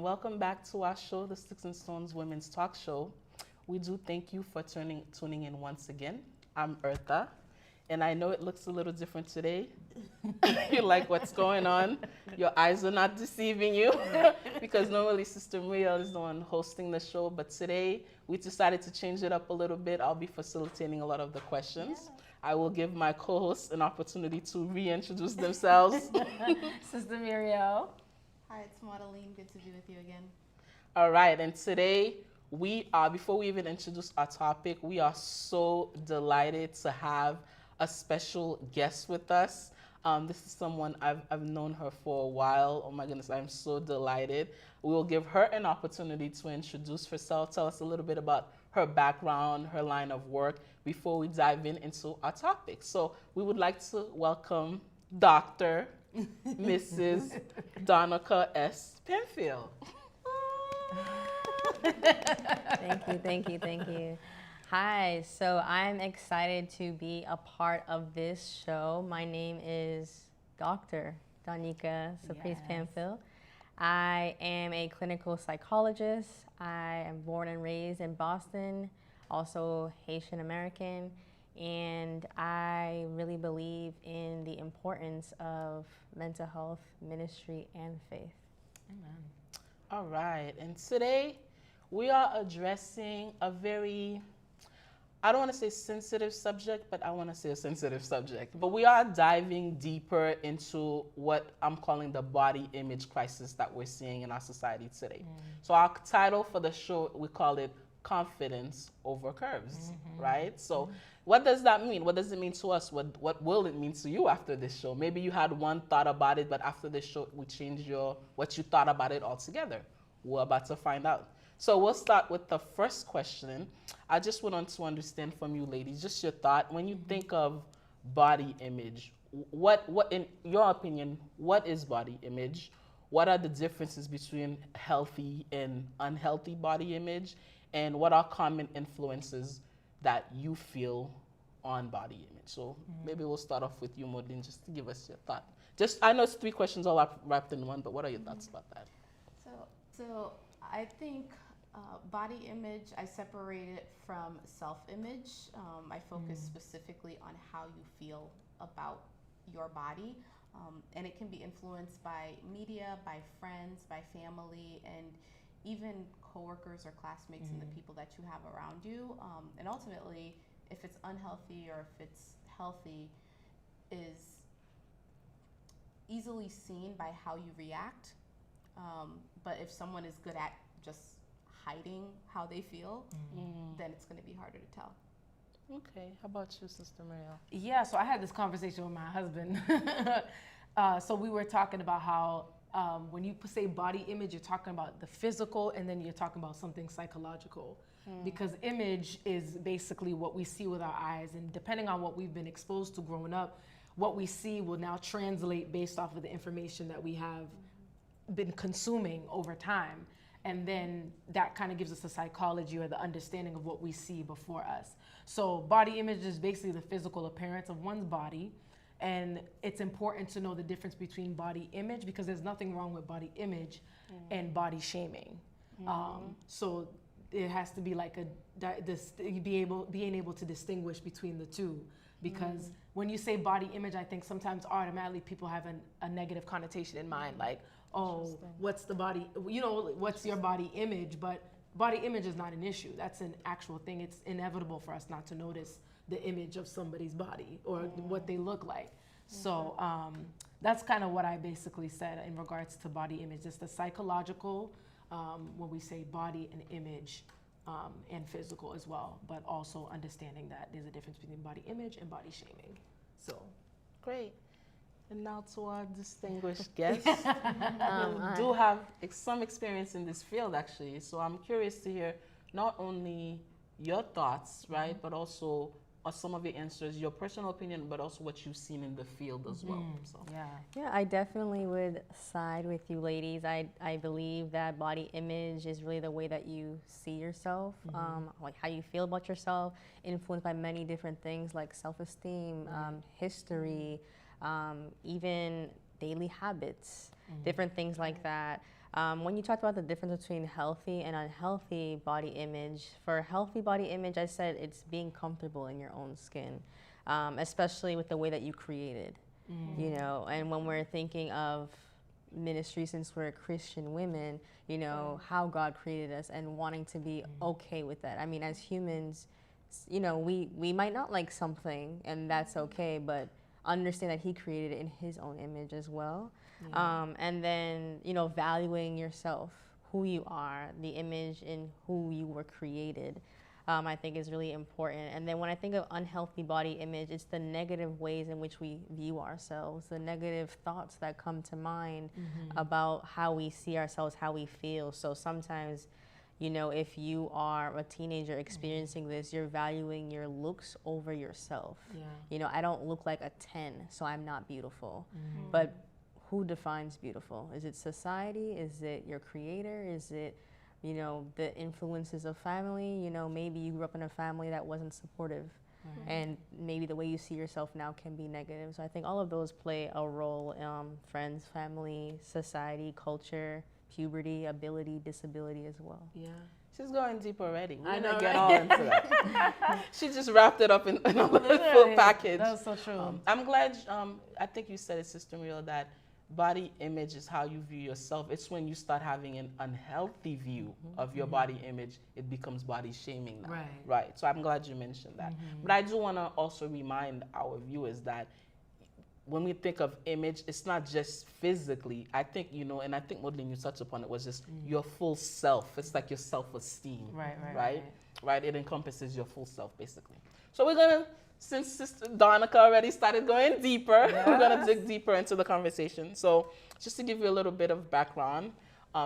welcome back to our show, the Sticks and Stones Women's Talk Show. We do thank you for tuning in once again. I'm Eartha, and I know it looks a little different today. You like what's going on? Your eyes are not deceiving you because normally Sister Maria is the one hosting the show, but today we decided to change it up a little bit. I'll be facilitating a lot of the questions. Yeah. I will give my co-hosts an opportunity to reintroduce themselves. Sister Muriel. Hi, it's Madeline. Good to be with you again. All right, and today we are, before we even introduce our topic, we are so delighted to have a special guest with us. This is someone I've known her for a while. Oh my goodness, I'm so delighted. We will give her an opportunity to introduce herself, tell us a little bit about her background, her line of work, before we dive into our topic. So we would like to welcome Dr. Mrs. Donica S. Penfield. Thank you. Hi, so I'm excited to be a part of this show. My name is Dr. Donica Surprise Penfield. I am a clinical psychologist. I am born and raised in Boston, also Haitian American, and I really believe in the importance of mental health, ministry, and faith. Amen. All right, and today we are addressing a very, I don't want to say sensitive subject, but I want to say a sensitive subject. But we are diving deeper into what I'm calling the body image crisis that we're seeing in our society today. So our title for the show, we call it Confidence Over Curves, right? So what does that mean? What does it mean to us? What will it mean to you after this show? Maybe you had one thought about it, but after this show, we changed what you thought about it altogether. We're about to find out. So we'll start with the first question. I just want to understand from you ladies, just your thought. When you think of body image, what in your opinion, what is body image? What are the differences between healthy and unhealthy body image? And what are common influences that you feel on body image? So maybe we'll start off with you, Maudine, just to give us your thought. I know it's 3 questions all wrapped in one, but what are your thoughts about that? So I think body image, I separate it from self-image. I focus specifically on how you feel about your body. And it can be influenced by media, by friends, by family, and even coworkers or classmates and the people that you have around you. And ultimately, if it's unhealthy or if it's healthy, is easily seen by how you react. But if someone is good at just hiding how they feel, then it's going to be harder to tell. Okay, how about you, Sister Maria? Yeah, so I had this conversation with my husband. So we were talking about how when you say body image, you're talking about the physical, and then you're talking about something psychological. Because image is basically what we see with our eyes, and depending on what we've been exposed to growing up, what we see will now translate based off of the information that we have been consuming over time. And then that kind of gives us a psychology or the understanding of what we see before us. So body image is basically the physical appearance of one's body. And it's important to know the difference between body image, because there's nothing wrong with body image and body shaming. So it has to be like being able to distinguish between the two. Because when you say body image, I think sometimes automatically people have a negative connotation in mind, like, oh, what's the body, what's your body image? But body image is not an issue. That's an actual thing. It's inevitable for us not to notice the image of somebody's body or what they look like. So that's kind of what I basically said in regards to body image. It's the psychological, when we say body and image, and physical as well, but also understanding that there's a difference between body image and body shaming. So great. And now to our distinguished guest. You do have some experience in this field, actually. So I'm curious to hear not only your thoughts, right, but also some of your answers, your personal opinion, but also what you've seen in the field as well. So. Yeah, I definitely would side with you ladies. I believe that body image is really the way that you see yourself, like how you feel about yourself, influenced by many different things like self-esteem, history, even daily habits, different things like that. When you talked about the difference between healthy and unhealthy body image, for healthy body image, I said it's being comfortable in your own skin, especially with the way that you created, you know. And when we're thinking of ministry, since we're Christian women, you know, how God created us and wanting to be okay with that. I mean, as humans, you know, we might not like something, and that's okay, but understand that He created it in His own image as well. And then, you know, valuing yourself, who you are, the image in who you were created, I think is really important. And then when I think of unhealthy body image, it's the negative ways in which we view ourselves, the negative thoughts that come to mind about how we see ourselves, how we feel. So sometimes, you know, if you are a teenager experiencing this, you're valuing your looks over yourself. You know, I don't look like a 10, so I'm not beautiful. But who defines beautiful? Is it society? Is it your creator? Is it, you know, the influences of family? You know, maybe you grew up in a family that wasn't supportive, and maybe the way you see yourself now can be negative. So I think all of those play a role, friends, family, society, culture, puberty, ability, disability as well. Yeah. She's going deep already. We're I gonna know, get right? all into that. She just wrapped it up in a little package. That was so true. I'm glad, I think you said it, Sister Muriel, that body image is how you view yourself. It's when you start having an unhealthy view of your body image, it becomes body shaming now. Right. So I'm glad you mentioned that. But I do want to also remind our viewers that when we think of image, it's not just physically. I think, you know, and I think Maudlin, you touched upon it, was just your full self. It's like your self-esteem. Right? It encompasses your full self, basically. So we're going to, since Sister Donica already started going deeper, we're going to dig deeper into the conversation. So just to give you a little bit of background,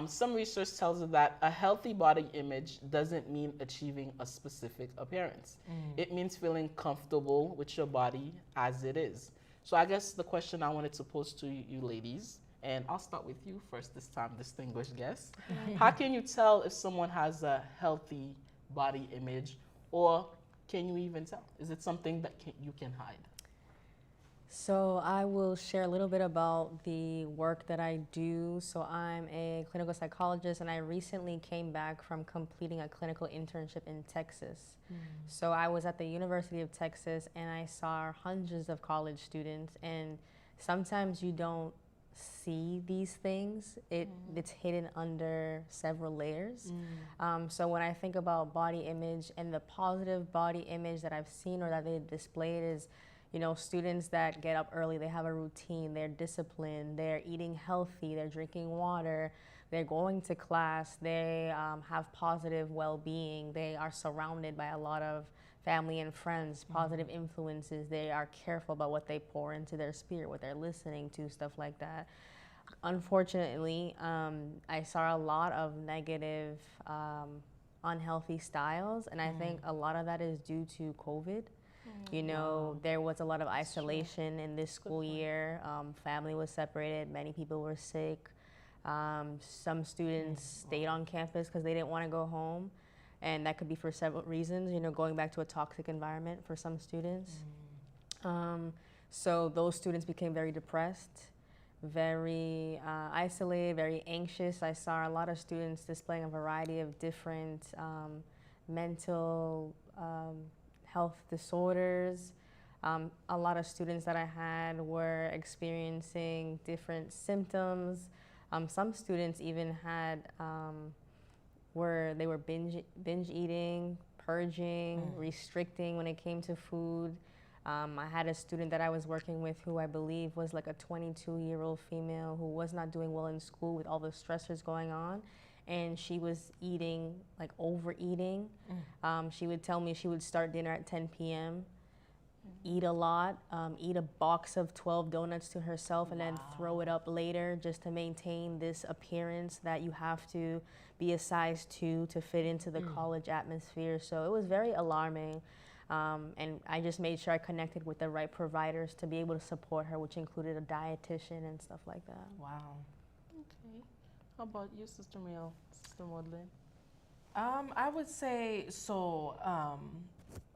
some research tells us that a healthy body image doesn't mean achieving a specific appearance. It means feeling comfortable with your body as it is. So I guess the question I wanted to pose to you ladies, and I'll start with you first this time, distinguished guest. How can you tell if someone has a healthy body image, or can you even tell? Is it something that you can hide? So I will share a little bit about the work that I do. So I'm a clinical psychologist, and I recently came back from completing a clinical internship in Texas. So I was at the University of Texas, and I saw hundreds of college students, and sometimes you don't see these things. It's hidden under several layers. So when I think about body image and the positive body image that I've seen or that they displayed is, you know, students that get up early, they have a routine, they're disciplined, they're eating healthy, they're drinking water, they're going to class, they have positive well-being, they are surrounded by a lot of family and friends, positive influences, they are careful about what they pour into their spirit, what they're listening to, stuff like that. Unfortunately, I saw a lot of negative, unhealthy styles, and I think a lot of that is due to COVID. You know, there was a lot of isolation in this school year. Family was separated. Many people were sick. Some students stayed on campus because they didn't want to go home. And that could be for several reasons, you know, going back to a toxic environment for some students. So those students became very depressed, very isolated, very anxious. I saw a lot of students displaying a variety of different mental health disorders. A lot of students that I had were experiencing different symptoms. Some students even had, they were binge eating, purging, restricting when it came to food. I had a student that I was working with who I believe was like a 22-year-old female who was not doing well in school with all the stressors going on. And she was eating, like overeating. She would tell me she would start dinner at 10 p.m., eat a lot, eat a box of 12 donuts to herself, and then throw it up later just to maintain this appearance that you have to be a size 2 to fit into the college atmosphere. So it was very alarming. And I just made sure I connected with the right providers to be able to support her, which included a dietitian and stuff like that. Wow. Okay. How about you, Sister Muriel, Sister Maudlin? I would say, so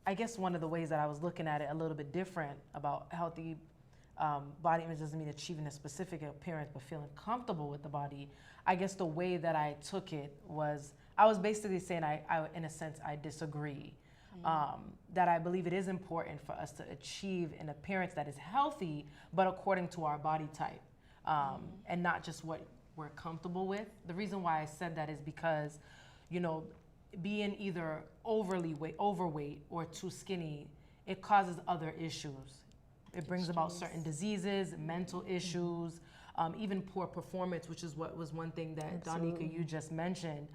I guess one of the ways that I was looking at it a little bit different about healthy body image doesn't mean achieving a specific appearance, but feeling comfortable with the body. I guess the way that I took it was, I was basically saying I in a sense, I disagree. That I believe it is important for us to achieve an appearance that is healthy, but according to our body type, and not just what we're comfortable with. The reason why I said that is because, you know, being either overweight or too skinny, it causes other issues. It brings about certain diseases, mental issues, even poor performance, which is what was one thing that Danica, you just mentioned.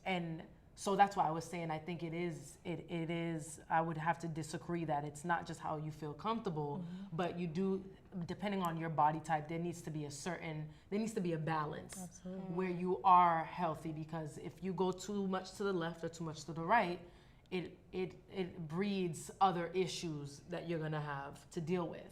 And so that's why I was saying I think it is, I would have to disagree that it's not just how you feel comfortable, but you do, depending on your body type, there needs to be a balance where you are healthy, because if you go too much to the left or too much to the right, it breeds other issues that you're gonna have to deal with.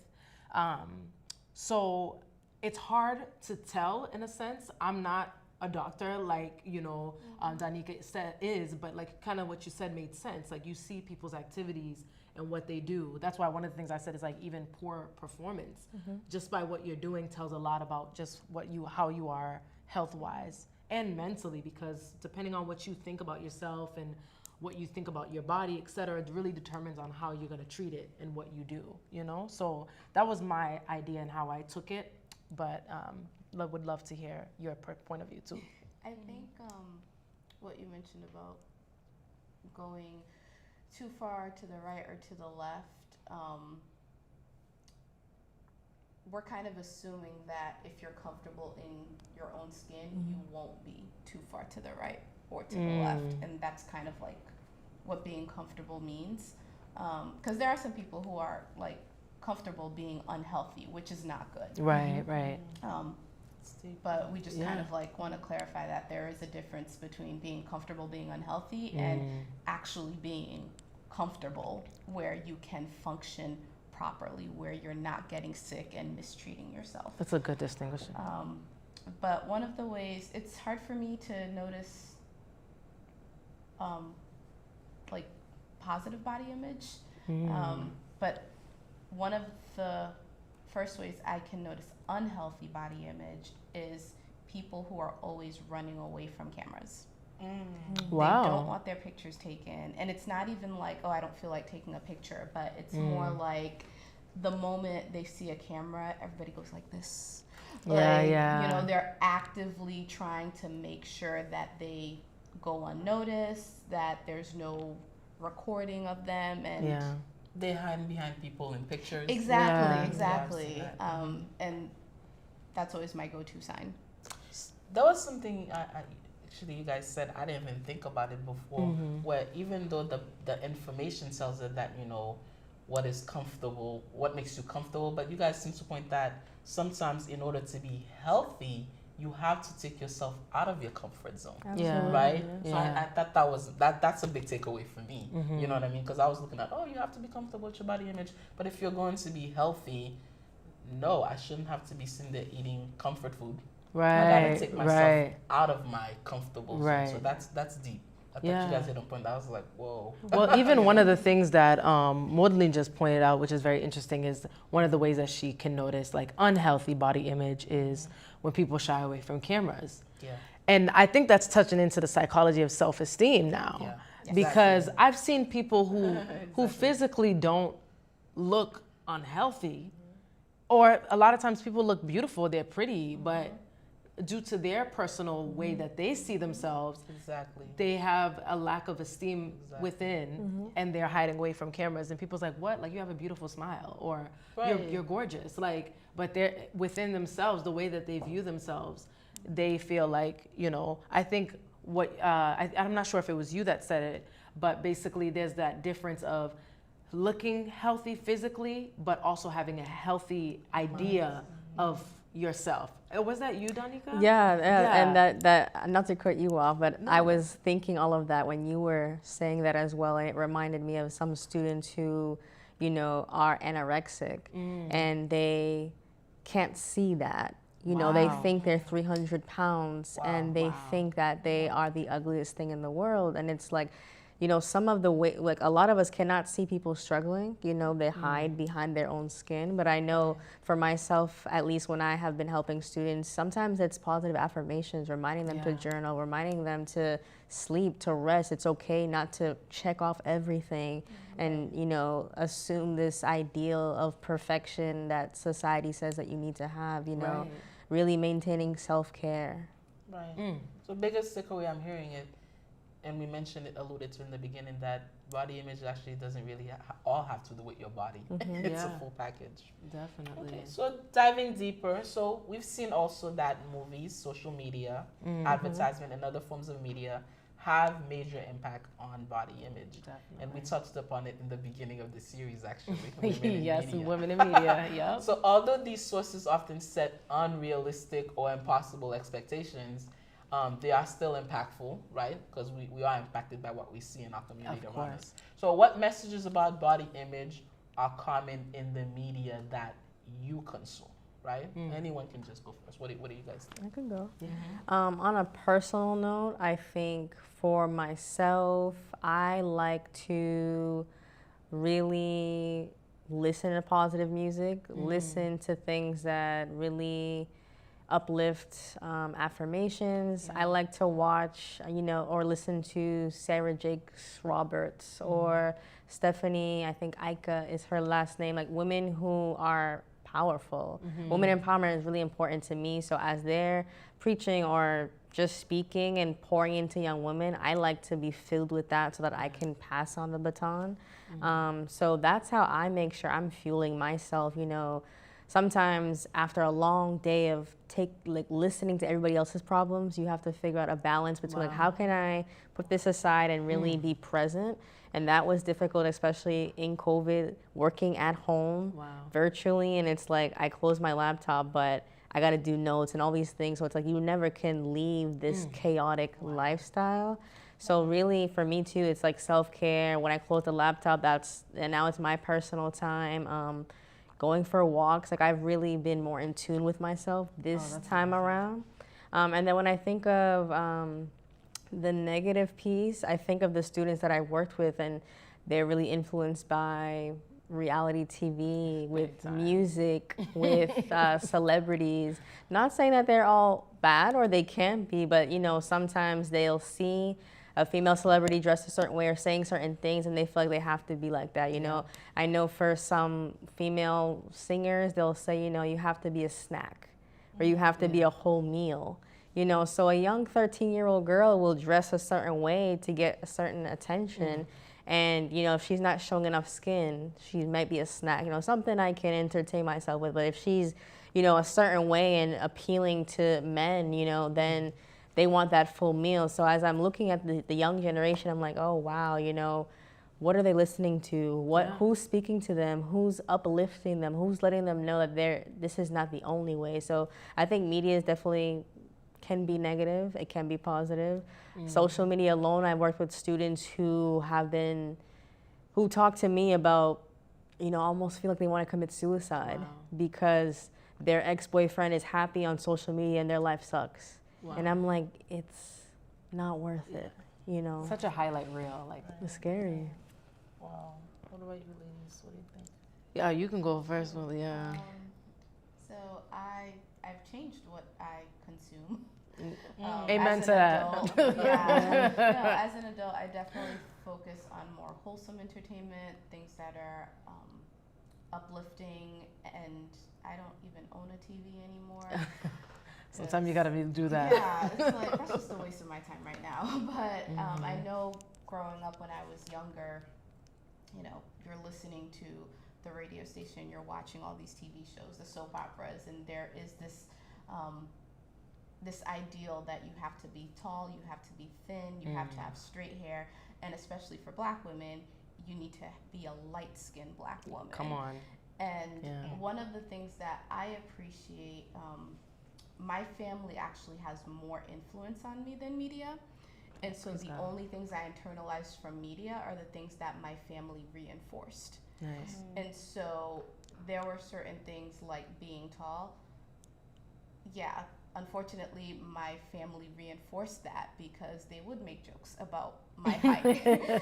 So it's hard to tell in a sense. I'm not a doctor like, you know, Danica is, but like kind of what you said made sense. Like you see people's activities and what they do. That's why one of the things I said is like even poor performance, just by what you're doing tells a lot about just how you are health-wise and mentally, because depending on what you think about yourself and what you think about your body, et cetera, it really determines on how you're gonna treat it and what you do, you know? So that was my idea and how I took it, but would love to hear your point of view too. I think what you mentioned about going too far to the right or to the left, we're kind of assuming that if you're comfortable in your own skin, you won't be too far to the right or to the left, and that's kind of like what being comfortable means, because there are some people who are like comfortable being unhealthy, which is not good. Right. But we just kind of like want to clarify that there is a difference between being comfortable being unhealthy and actually being comfortable where you can function properly, where you're not getting sick and mistreating yourself. That's a good distinction. But one of the ways, it's hard for me to notice like positive body image, but one of the first ways I can notice unhealthy body image is people who are always running away from cameras. Wow. They don't want their pictures taken. And it's not even like, oh, I don't feel like taking a picture, but it's more like the moment they see a camera, everybody goes like this. You know, they're actively trying to make sure that they go unnoticed, that there's no recording of them, and they hide behind people in pictures. Exactly. And that's always my go-to sign. That was something I actually you guys said, I didn't even think about it before, where even though the information tells it that, you know, what is comfortable, what makes you comfortable, but you guys seem to point that sometimes in order to be healthy, you have to take yourself out of your comfort zone. Absolutely. Right? So I thought that's a big takeaway for me. You know what I mean? Because I was looking at, oh, you have to be comfortable with your body image. But if you're going to be healthy, no, I shouldn't have to be sitting there eating comfort food. I gotta take myself out of my comfortable zone. So that's deep. I thought you guys hit a point that I was like, whoa. Well, even one of the things that Maudlin just pointed out, which is very interesting, is one of the ways that she can notice like unhealthy body image is when people shy away from cameras. And I think that's touching into the psychology of self-esteem now. Because I've seen people who physically don't look unhealthy, or a lot of times people look beautiful, they're pretty, but due to their personal way that they see themselves, they have a lack of esteem within, and they're hiding away from cameras. And people's like, what? Like, you have a beautiful smile, or you're gorgeous. Like, but they're within themselves, the way that they view themselves, they feel like, you know, I think what, I'm not sure if it was you that said it, but basically there's that difference of looking healthy physically, but also having a healthy idea of yourself. Was that you, Danica? And that not to cut you off, but I was thinking all of that when you were saying that as well, and it reminded me of some students who, you know, are anorexic and they can't see that. You know, they think they're 300 pounds and they think that they are the ugliest thing in the world, and it's like, you know, some of the way, like a lot of us cannot see people struggling, you know, they hide behind their own skin. But I know for myself, at least when I have been helping students, sometimes it's positive affirmations, reminding them to journal, reminding them to sleep, to rest. It's okay not to check off everything and, you know, assume this ideal of perfection that society says that you need to have, you know, really maintaining self-care. Right. So biggest takeaway I'm hearing it, and we mentioned it, alluded to in the beginning, that body image actually doesn't really all have to do with your body. It's a full package. Definitely. Okay, so diving deeper, so we've seen also that movies, social media, advertisement, and other forms of media have major impact on body image. Definitely. And we touched upon it in the beginning of the series, actually. Women in Yes, media. women in media. Yep. So although these sources often set unrealistic or impossible expectations, they are still impactful, right? Because we are impacted by what we see in our community Of around course. us. So what messages about body image are common in the media that you consume, right? Anyone can just go first. What do you guys think? I could go. On a personal note, I think for myself, I like to really listen to positive music, listen to things that really uplift affirmations. I like to watch, you know, or listen to Sarah Jakes Roberts or Stephanie, I think Ika is her last name, like women who are powerful. Women empowerment is really important to me. So as they're preaching or just speaking and pouring into young women, I like to be filled with that so that I can pass on the baton. So that's how I make sure I'm fueling myself, you know. Sometimes after a long day of listening to everybody else's problems, you have to figure out a balance between like, how can I put this aside and really be present? And that was difficult, especially in COVID, working at home virtually. And it's like, I close my laptop, but I got to do notes and all these things. So it's like, you never can leave this chaotic lifestyle. So really for me too, it's like self-care. When I close the laptop, and now it's my personal time. Going for walks, like I've really been more in tune with myself this time around. And then when I think of the negative piece, I think of the students that I worked with, and they're really influenced by reality TV, with music, with celebrities. Not saying that they're all bad or they can't be, but you know, sometimes they'll see a female celebrity dressed a certain way or saying certain things and they feel like they have to be like that, you know. I know for some female singers, they'll say, you know, you have to be a snack or you have to be a whole meal, you know. So a young 13-year-old girl will dress a certain way to get a certain attention. And, you know, if she's not showing enough skin, she might be a snack, you know, something I can entertain myself with. But if she's, you know, a certain way and appealing to men, you know, then they want that full meal. So as I'm looking at the young generation, I'm like, oh, wow, you know, what are they listening to? Who's speaking to them? Who's uplifting them? Who's letting them know that this is not the only way? So I think media is definitely can be negative. It can be positive. Social media alone, I've worked with students who talk to me about, you know, almost feel like they want to commit suicide because their ex-boyfriend is happy on social media and their life sucks. And I'm like, it's not worth it, you know. Such a highlight reel, like it's scary. Wow. What about you ladies? What do you think? Yeah, you can go first, Willie. Yeah. So I've changed what I consume. Amen as to an that. adult, yeah. No, as an adult, I definitely focus on more wholesome entertainment, things that are uplifting, and I don't even own a TV anymore. Sometimes you gotta do that. Yeah, it's like that's just a waste of my time right now. But I know growing up when I was younger, you know, you're listening to the radio station, you're watching all these TV shows, the soap operas, and there is this this ideal that you have to be tall, you have to be thin, you have to have straight hair, and especially for Black women, you need to be a light-skinned Black woman. Come on. And one of the things that I appreciate, my family actually has more influence on me than media. And so the only things I internalized from media are the things that my family reinforced. Nice. And so there were certain things like being tall. Yeah, unfortunately, my family reinforced that because they would make jokes about my height.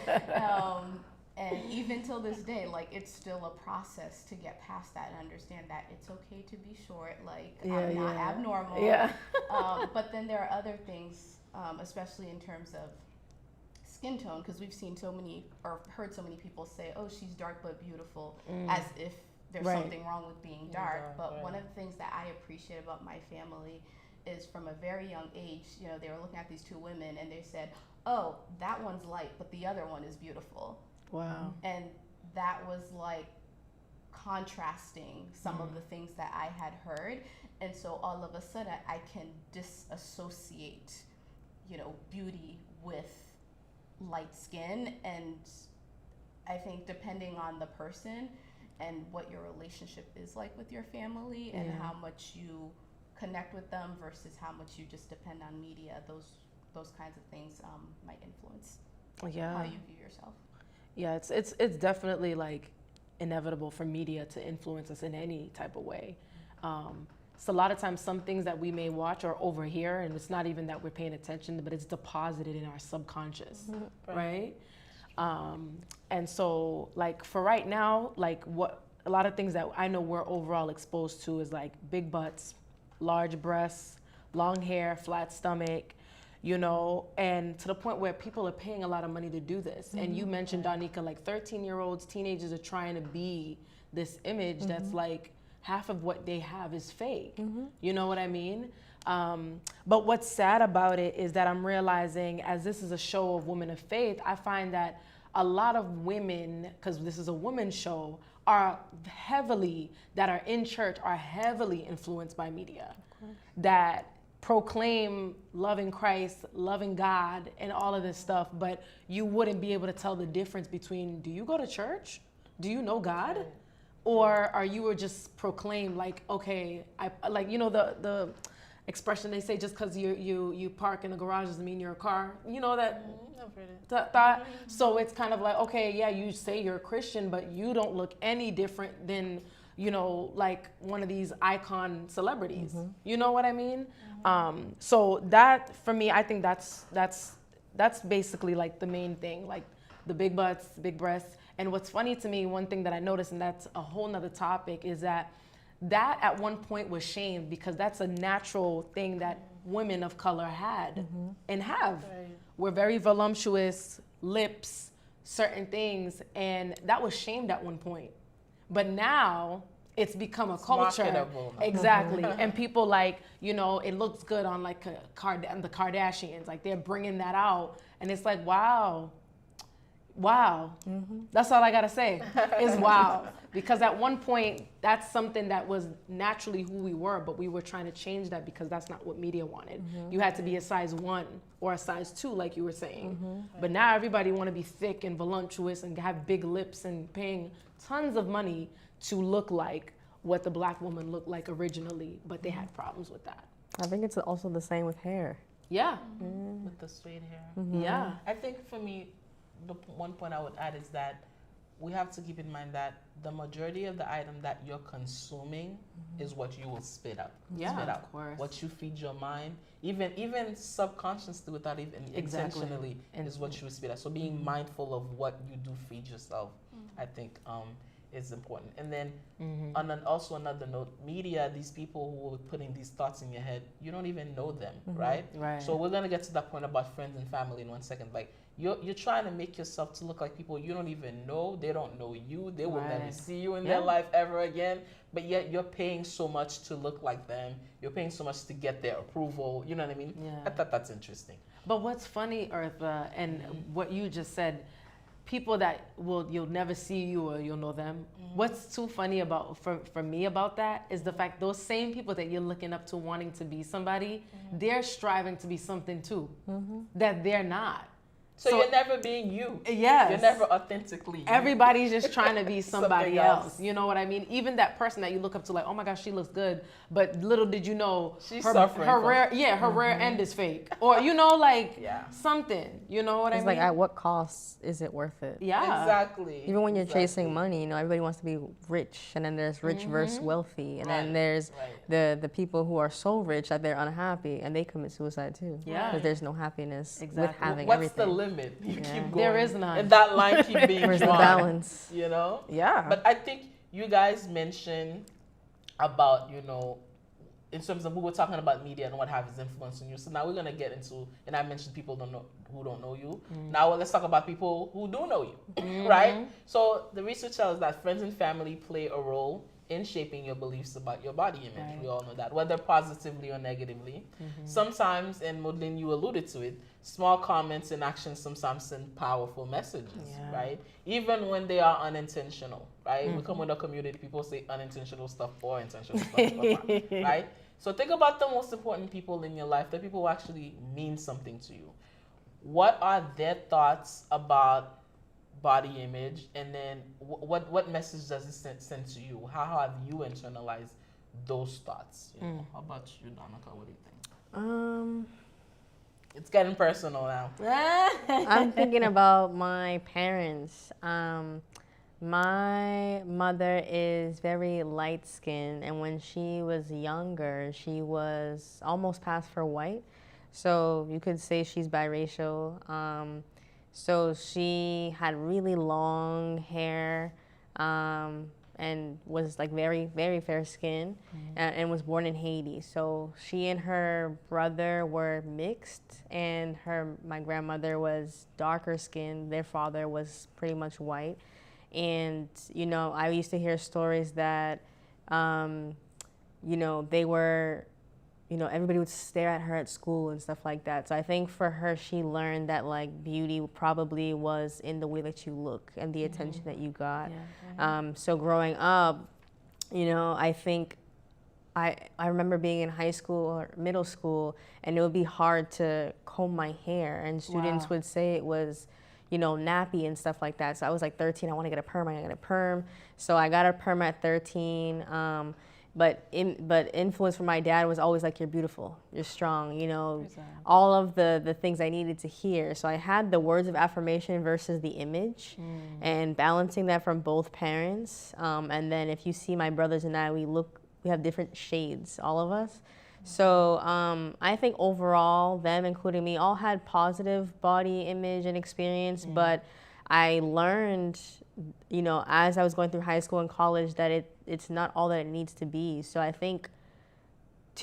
And even till this day, like, it's still a process to get past that and understand that it's okay to be short. Like, I'm not abnormal. Yeah. But then there are other things, especially in terms of skin tone, because we've seen so many or heard so many people say, oh, she's dark but beautiful, as if there's something wrong with being dark. But one of the things that I appreciate about my family is from a very young age, you know, they were looking at these two women and they said, oh, that one's light, but the other one is beautiful. Wow. And that was like contrasting some of the things that I had heard. And so all of a sudden I can disassociate, you know, beauty with light skin. And I think depending on the person and what your relationship is like with your family and how much you connect with them versus how much you just depend on media, those kinds of things might influence how you view yourself. Yeah, it's definitely like inevitable for media to influence us in any type of way. So a lot of times some things that we may watch or overhear, and it's not even that we're paying attention, but it's deposited in our subconscious, right? And so like for right now, like what a lot of things that I know we're overall exposed to is like big butts, large breasts, long hair, flat stomach, you know, and to the point where people are paying a lot of money to do this. And you mentioned, Danica, like 13-year-olds, teenagers are trying to be this image that's like half of what they have is fake. You know what I mean? But what's sad about it is that I'm realizing, as this is a show of women of faith, I find that a lot of women, because this is a women's show, that are in church are heavily influenced by media. That proclaim loving Christ, loving God, and all of this stuff, but you wouldn't be able to tell the difference between, do you go to church? Do you know God? Or are you just proclaim like, okay, I like, you know, the expression they say, just because you park in a garage doesn't mean you're a car. You know that thought? So it's kind of like, okay, yeah, you say you're a Christian, but you don't look any different than, you know, like one of these icon celebrities. You know what I mean? So that, for me, I think that's basically like the main thing, like the big butts, big breasts. And what's funny to me, one thing that I noticed, and that's a whole nother topic, is that at one point was shamed because that's a natural thing that women of color had and have. We're very voluptuous, lips, certain things, and that was shamed at one point. But now it's become a culture. Marketable. Exactly. And people like, you know, it looks good on like the Kardashians, like they're bringing that out. And it's like, wow. That's all I gotta say is wow. Because at one point, that's something that was naturally who we were, but we were trying to change that because that's not what media wanted. You had to be a size 1 or a size 2, like you were saying. But now everybody want to be thick and voluptuous and have big lips and paying tons of money to look like what the black woman looked like originally, but they had problems with that. I think it's also the same with hair. Yeah. With the straight hair. Yeah. I think for me, the one point I would add is that we have to keep in mind that the majority of the item that you're consuming is what you will spit out. Of course. What you feed your mind, even subconsciously without even intentionally, is what you spit out. So being mindful of what you do feed yourself, I think is important. And then also another note, media, there people who are putting these thoughts in your head, you don't even know them, right? So we're gonna get to that point about friends and family in 1 second. Like you're trying to make yourself to look like people you don't even know. They don't know you. They will never see you in their life ever again. But yet you're paying so much to look like them. You're paying so much to get their approval. You know what I mean? Yeah. I thought that's interesting. But what's funny, Eartha, and what you just said, people that you'll never see you or you'll know them. What's too funny for me about that is the fact those same people that you're looking up to wanting to be somebody, they're striving to be something too that they're not. So you're never being you. Yes. You're never authentically you. Everybody's just trying to be somebody else. else. You know what I mean? Even that person that you look up to, like, oh my gosh, she looks good, but little did you know she's her suffering her rear end is fake, or you know, like something. You know what I mean? It's like, at what cost is it worth it? Yeah, exactly. Even when you're chasing money, you know, everybody wants to be rich, and then there's rich versus wealthy, and then there's the people who are so rich that they're unhappy and they commit suicide too. Yeah, because there's no happiness with having What's everything. the limit? You Yeah. keep going. There is none. And that line keep being Where's the drawn. balance? You know? Yeah. But I think you guys mentioned about, you know, in terms of we were talking about media and what have its influence on you. So now we're gonna get into, and I mentioned people who don't know you. Now let's talk about people who do know you, right? So the research tells that friends and family play a role in shaping your beliefs about your body image. Right. We all know that, whether positively or negatively. Sometimes, and Maudlin, you alluded to it, small comments and actions sometimes send powerful messages, Yeah. right? Even when they are unintentional, right? We come with a community, people say unintentional stuff or intentional stuff, right? So think about the most important people in your life, the people who actually mean something to you. What are their thoughts about body image, and then what message does it send to you? How have you internalized those thoughts? You know? How about you, Danica? What do you think? It's getting personal now. I'm thinking about my parents. My mother is very light skinned, and when she was younger, she was almost past for white. So you could say she's biracial. So she had really long hair and was like very, very fair skin and was born in Haiti. So she and her brother were mixed, and my grandmother was darker skinned. Their father was pretty much white. And, you know, I used to hear stories that, you know, they were, you know, everybody would stare at her at school and stuff like that. So I think for her, she learned that like beauty probably was in the way that you look and the attention that you got. So growing up, you know, I think I remember being in high school or middle school, and it would be hard to comb my hair, and students would say it was, you know, nappy and stuff like that. So I was like 13, I want to get a perm, I want to get a perm. So I got a perm at 13. But influence from my dad was always like, you're beautiful, you're strong, you know, all of the things I needed to hear. So I had the words of affirmation versus the image, and balancing that from both parents. And then if you see my brothers and I, we have different shades, all of us. So I think overall, them, including me, all had positive body image and experience, but I learned, you know, as I was going through high school and college, that it's not all that it needs to be. So I think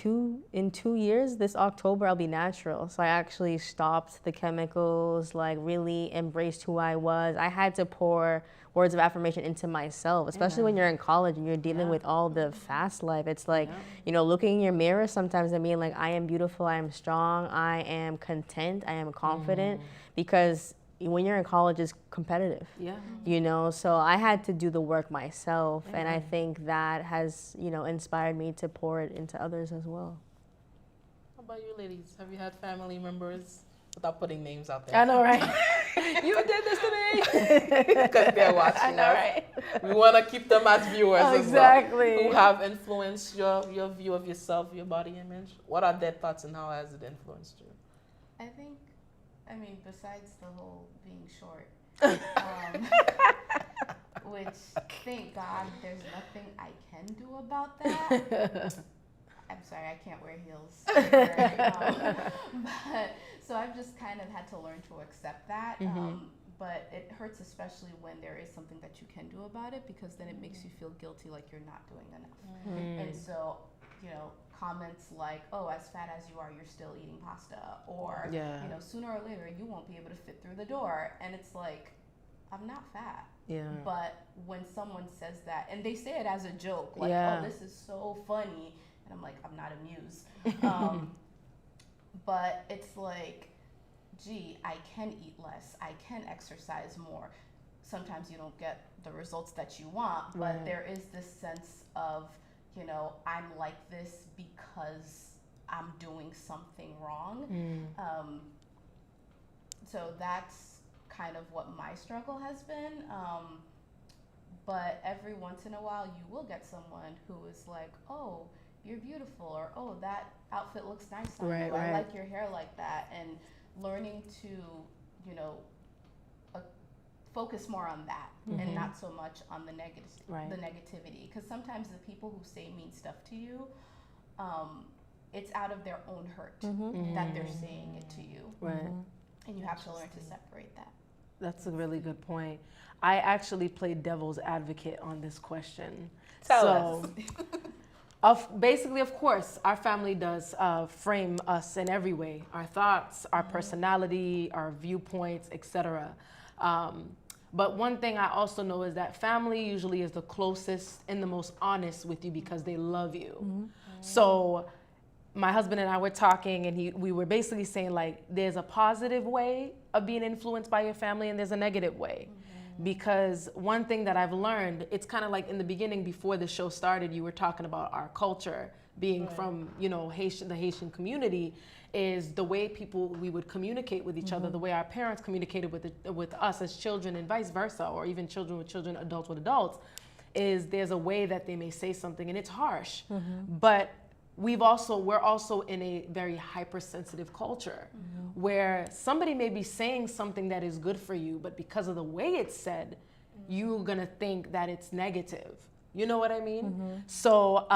in 2 years, this October, I'll be natural. So I actually stopped the chemicals, like really embraced who I was. I had to pour words of affirmation into myself, especially when you're in college and you're dealing with all the fast life. It's like, you know, looking in your mirror sometimes and being like, I am beautiful, I am strong, I am content, I am confident, because when you're in college, it's competitive. You know, so I had to do the work myself, and I think that has, you know, inspired me to pour it into others as well. How about you, ladies? Have you had family members, without putting names out there? I know, right? You did this to me. Because they're watching I know, us. right? We want to keep them as viewers Exactly. as well, who have influenced your view of yourself, your body image. What are their thoughts, and how has it influenced you? I mean, besides the whole being short, which thank God there's nothing I can do about that. I'm sorry, I can't wear heels. But so I've just kind of had to learn to accept that. But it hurts especially when there is something that you can do about it, because then it makes you feel guilty, like you're not doing enough. And so, you know, comments like, oh, as fat as you are, you're still eating pasta, or you know, sooner or later you won't be able to fit through the door. And it's like, I'm not fat. But when someone says that, and they say it as a joke, like, oh, this is so funny, and I'm like, I'm not amused. But it's like, gee, I can eat less, I can exercise more. Sometimes you don't get the results that you want, but there is this sense of, you know, I'm like this because I'm doing something wrong. So that's kind of what my struggle has been. But every once in a while, you will get someone who is like, oh, you're beautiful, or oh, that outfit looks nice on you. I like your hair like that. And learning to, you know, focus more on that and not so much on the negativity. Because sometimes the people who say mean stuff to you, it's out of their own hurt that they're saying it to you. And you have to learn to separate that. That's a really good point. I actually played devil's advocate on this question. Tell us. Basically, of course, our family does frame us in every way: our thoughts, our personality, our viewpoints, etc. But one thing I also know is that family usually is the closest and the most honest with you because they love you. So my husband and I were talking, and we were basically saying, like, there's a positive way of being influenced by your family and there's a negative way. Because one thing that I've learned, it's kind of like in the beginning, before the show started, you were talking about our culture being from, you know, the Haitian community, is the way we would communicate with each other, the way our parents communicated with us as children and vice versa, or even children with children, adults with adults, is there's a way that they may say something and it's harsh. But we're also in a very hypersensitive culture where somebody may be saying something that is good for you, but because of the way it's said, you're gonna think that it's negative. You know what I mean? So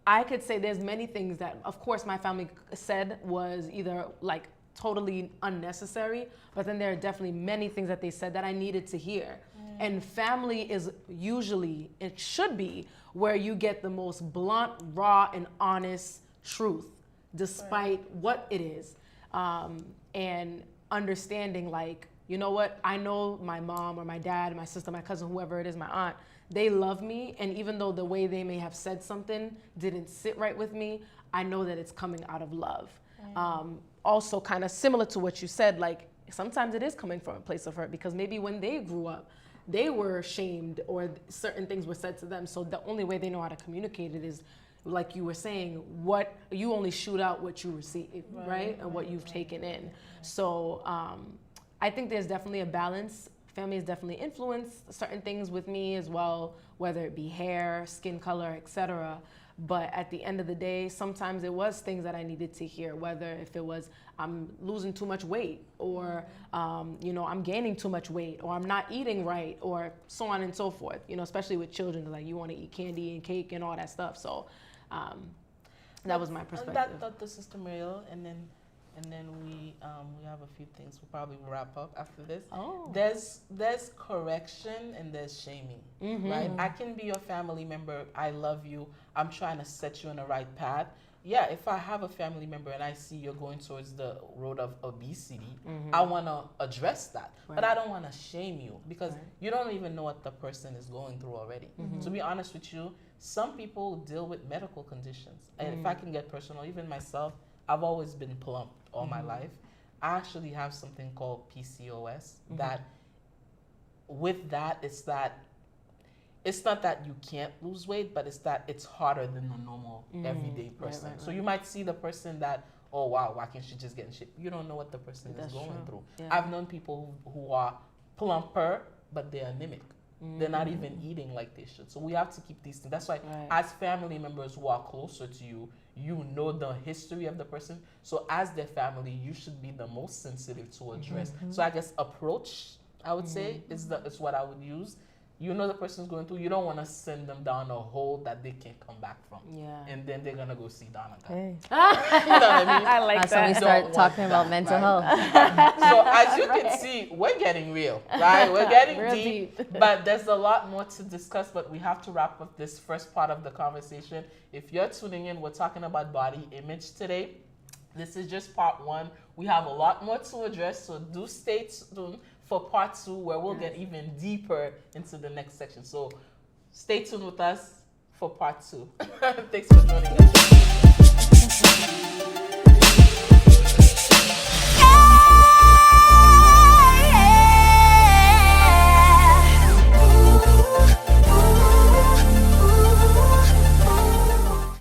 I could say there's many things that, of course, my family said was either like totally unnecessary, but then there are definitely many things that they said that I needed to hear. And family is usually, it should be, where you get the most blunt, raw, and honest truth, despite what it is. And understanding, like, you know what, I know my mom or my dad, my sister, my cousin, whoever it is, my aunt, they love me. And even though the way they may have said something didn't sit right with me, I know that it's coming out of love. Also kind of similar to what you said, like, sometimes it is coming from a place of hurt because maybe when they grew up, they were shamed or certain things were said to them. So the only way they know how to communicate it is, like you were saying, what you only shoot out what you receive, right? And what you've taken in. So I think there's definitely a balance. Family has definitely influenced certain things with me as well, whether it be hair, skin color, etc. But at the end of the day, sometimes it was things that I needed to hear, whether if it was I'm losing too much weight, or you know, I'm gaining too much weight, or I'm not eating right, or so on and so forth. You know, especially with children, like you want to eat candy and cake and all that stuff. So that was my perspective. Dr. Sister Muriel, and then we have a few things. We'll probably wrap up after this. Oh. There's correction and there's shaming, right? I can be your family member. I love you. I'm trying to set you on the right path. Yeah, if I have a family member and I see you're going towards the road of obesity, I want to address that. But I don't want to shame you because you don't even know what the person is going through already. To be honest with you, some people deal with medical conditions. And if I can get personal, even myself, I've always been plump all my life. I actually have something called PCOS that with that, it's not that you can't lose weight, but it's that it's harder than a normal everyday person. So you might see the person that, oh wow, why can't she just get in shape? You don't know what the person is going through. I've known people who are plumper, but they're anemic. They're not even eating like they should. So we have to keep these things. That's why as family members who are closer to you, you know the history of the person. So as their family, you should be the most sensitive to address. So I guess approach, I would say, is what I would use. You know the person's going through. You don't want to send them down a hole that they can't come back from. And then they're going to go see Donna. Hey. You know what I mean? I like That's that. when we start talking about mental health. So as you can see, we're getting real, right? We're getting Real deep. But there's a lot more to discuss, but we have to wrap up this first part of the conversation. If you're tuning in, we're talking about body image today. This is just part 1. We have a lot more to address, so do stay tuned for part 2, where we'll get even deeper into the next section. So stay tuned with us for part 2. Thanks for joining us.